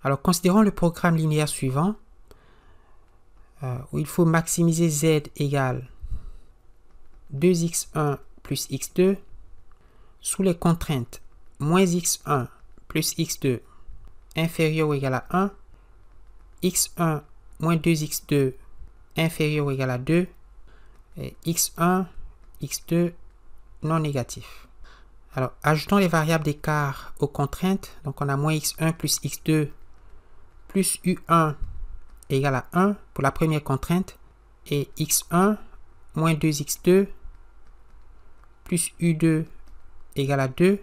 Alors, considérons le programme linéaire suivant, où il faut maximiser z égale 2x1 plus x2 sous les contraintes moins x1 plus x2 inférieur ou égal à 1, x1 moins 2x2 inférieur ou égal à 2, et x1, x2 non négatif. Alors, ajoutons les variables d'écart aux contraintes. Donc, on a moins x1 plus x2 plus u1 égale à 1 pour la première contrainte, et x1 moins 2x2 plus u2 égale à 2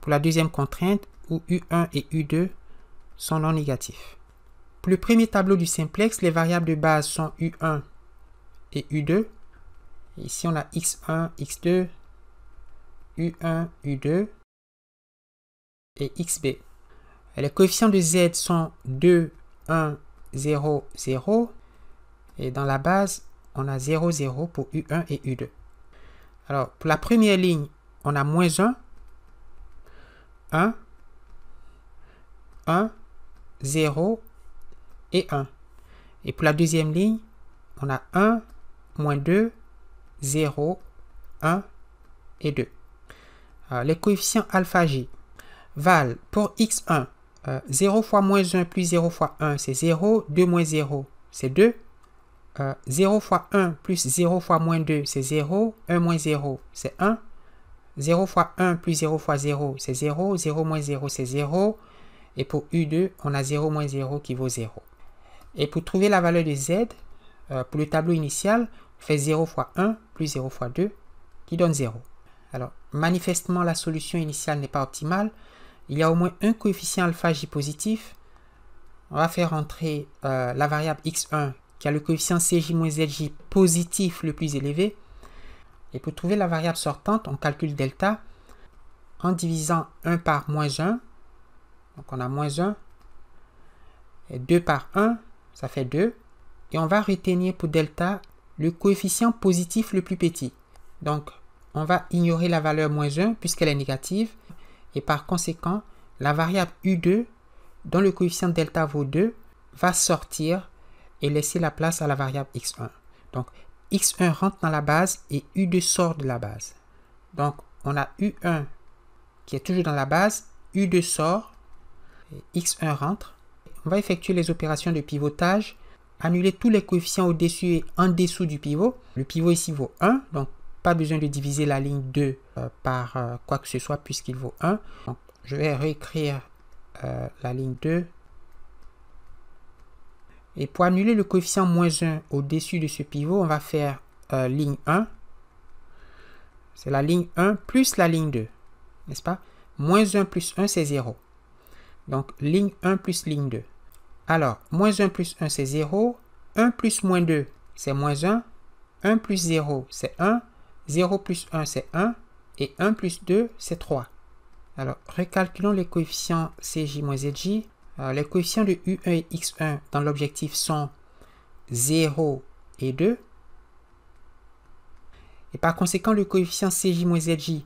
pour la deuxième contrainte, où u1 et u2 sont non négatifs. Pour le premier tableau du simplex, les variables de base sont u1 et u2. Et ici, on a x1, x2, u1, u2 et xb. Et les coefficients de z sont 2, 1, 0, 0. Et dans la base, on a 0, 0 pour u1 et u2. Alors, pour la première ligne, on a moins 1, 1, 1, 0 et 1. Et pour la deuxième ligne, on a 1, moins 2, 0, 1 et 2. Alors, les coefficients alpha j valent pour x1, 0 fois moins 1 plus 0 fois 1, c'est 0, 2 moins 0, c'est 2. 0 fois 1 plus 0 fois moins 2, c'est 0, 1 moins 0, c'est 1. 0 fois 1 plus 0 fois 0, c'est 0, 0 moins 0, c'est 0. Et pour U2, on a 0 moins 0 qui vaut 0. Et pour trouver la valeur de Z, pour le tableau initial, on fait 0 fois 1 plus 0 fois 2, qui donne 0. Alors, manifestement, la solution initiale n'est pas optimale. Il y a au moins un coefficient alpha j positif. On va faire entrer la variable x1 qui a le coefficient cj-zj positif le plus élevé. Et pour trouver la variable sortante, on calcule delta en divisant 1 par moins 1. Donc on a moins 1. Et 2 par 1, ça fait 2. Et on va retenir pour delta le coefficient positif le plus petit. Donc on va ignorer la valeur moins 1 puisqu'elle est négative. Et par conséquent, la variable u2, dont le coefficient delta vaut 2, va sortir et laisser la place à la variable x1. Donc, x1 rentre dans la base et u2 sort de la base. Donc, on a u1 qui est toujours dans la base, u2 sort, et x1 rentre. On va effectuer les opérations de pivotage, annuler tous les coefficients au-dessus et en dessous du pivot. Le pivot ici vaut 1, donc pas besoin de diviser la ligne 2 par quoi que ce soit puisqu'il vaut 1. Donc, je vais réécrire la ligne 2. Et pour annuler le coefficient moins 1 au-dessus de ce pivot, on va faire ligne 1. C'est la ligne 1 plus la ligne 2. N'est-ce pas? Moins 1 plus 1, c'est 0. Donc, ligne 1 plus ligne 2. Alors, moins 1 plus 1, c'est 0. 1 plus moins 2, c'est moins 1. 1 plus 0, c'est 1. 0 plus 1, c'est 1. Et 1 plus 2, c'est 3. Alors, recalculons les coefficients cj-zj. Les coefficients de U1 et X1 dans l'objectif sont 0 et 2. Et par conséquent, le coefficient cj-zj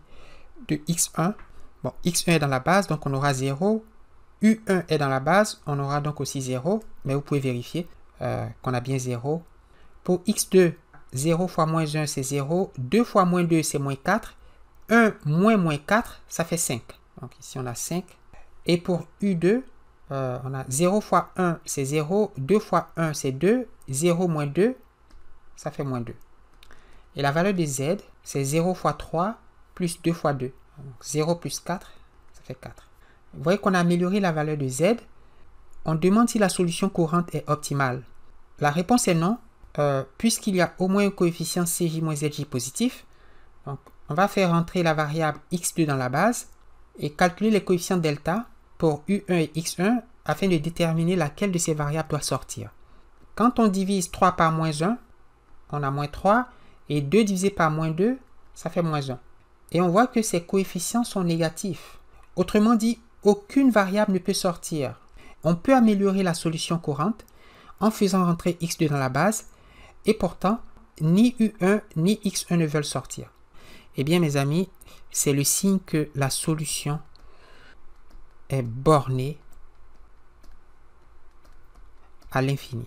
de X1, bon, X1 est dans la base, donc on aura 0. U1 est dans la base, on aura donc aussi 0. Mais vous pouvez vérifier qu'on a bien 0. Pour X2, 0 fois moins 1, c'est 0. 2 fois moins 2, c'est moins 4. 1 moins 4, ça fait 5. Donc ici, on a 5. Et pour U2, on a 0 fois 1, c'est 0. 2 fois 1, c'est 2. 0 moins 2, ça fait moins 2. Et la valeur de Z, c'est 0 fois 3 plus 2 fois 2. Donc 0 plus 4, ça fait 4. Vous voyez qu'on a amélioré la valeur de Z. On demande si la solution courante est optimale. La réponse est non, puisqu'il y a au moins un coefficient cj-zj positif. Donc, on va faire entrer la variable x2 dans la base et calculer les coefficients delta pour U1 et X1 afin de déterminer laquelle de ces variables doit sortir. Quand on divise 3 par moins 1, on a moins 3 et 2 divisé par moins 2, ça fait moins 1. Et on voit que ces coefficients sont négatifs. Autrement dit, aucune variable ne peut sortir. On peut améliorer la solution courante en faisant rentrer X2 dans la base et pourtant, ni U1 ni X1 ne veulent sortir. Eh bien, mes amis, c'est le signe que la solution est bornée à l'infini.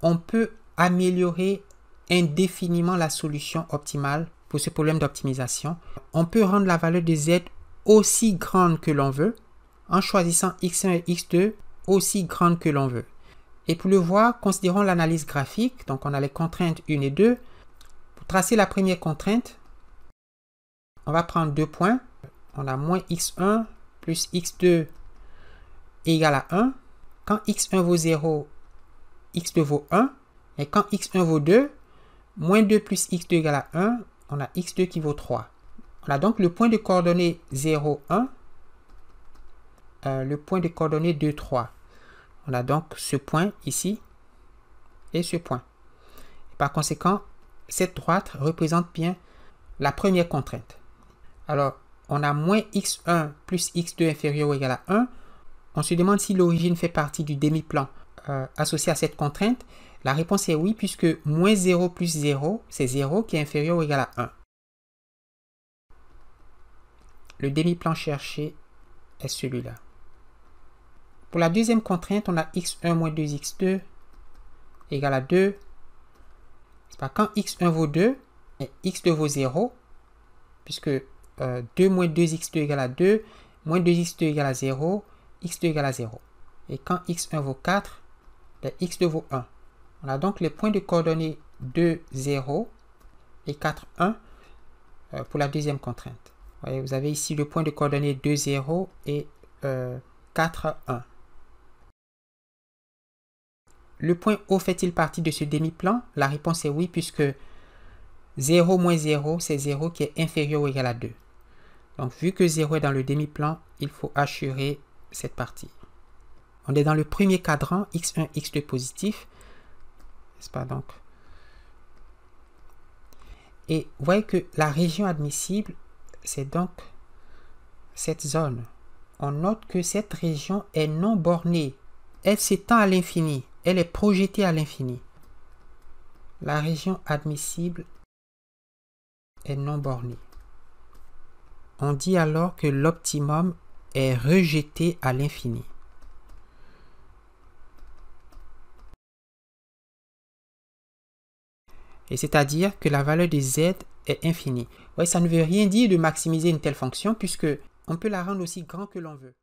On peut améliorer indéfiniment la solution optimale pour ce problème d'optimisation. On peut rendre la valeur de z aussi grande que l'on veut en choisissant x1 et x2 aussi grande que l'on veut. Et pour le voir, considérons l'analyse graphique. Donc, on a les contraintes 1 et 2. Pour tracer la première contrainte, on va prendre 2 points. On a moins x1 plus x2 égale à 1. Quand x1 vaut 0, x2 vaut 1. Et quand x1 vaut 2, moins 2 plus x2 égale à 1, on a x2 qui vaut 3. On a donc le point de coordonnées 0, 1, le point de coordonnées 2, 3. On a donc ce point ici et ce point. Et par conséquent, cette droite représente bien la première contrainte. Alors, on a moins x1 plus x2 inférieur ou égal à 1. On se demande si l'origine fait partie du demi-plan associé à cette contrainte. La réponse est oui, puisque moins 0 plus 0, c'est 0 qui est inférieur ou égal à 1. Le demi-plan cherché est celui-là. Pour la deuxième contrainte, on a x1 moins 2x2 égale à 2. Quand x1 vaut 2, et x2 vaut 0, puisque 2 moins 2x2 égale à 2, moins 2x2 égale à 0, x2 égale à 0. Et quand x1 vaut 4, x2 vaut 1. On a donc les points de coordonnées 2, 0 et 4, 1 pour la deuxième contrainte. Voyez, vous avez ici le point de coordonnées 2, 0 et 4, 1. Le point O fait-il partie de ce demi-plan? La réponse est oui, puisque 0 moins 0, c'est 0 qui est inférieur ou égal à 2. Donc, vu que 0 est dans le demi-plan, il faut assurer cette partie. On est dans le premier cadran, x1, x2 positif. N'est-ce pas donc? Et vous voyez que la région admissible, c'est donc cette zone. On note que cette région est non bornée. Elle s'étend à l'infini. Elle est projetée à l'infini. La région admissible est non bornée. On dit alors que l'optimum est rejeté à l'infini. Et c'est-à-dire que la valeur de z est infinie. Ouais, ça ne veut rien dire de maximiser une telle fonction puisque on peut la rendre aussi grande que l'on veut.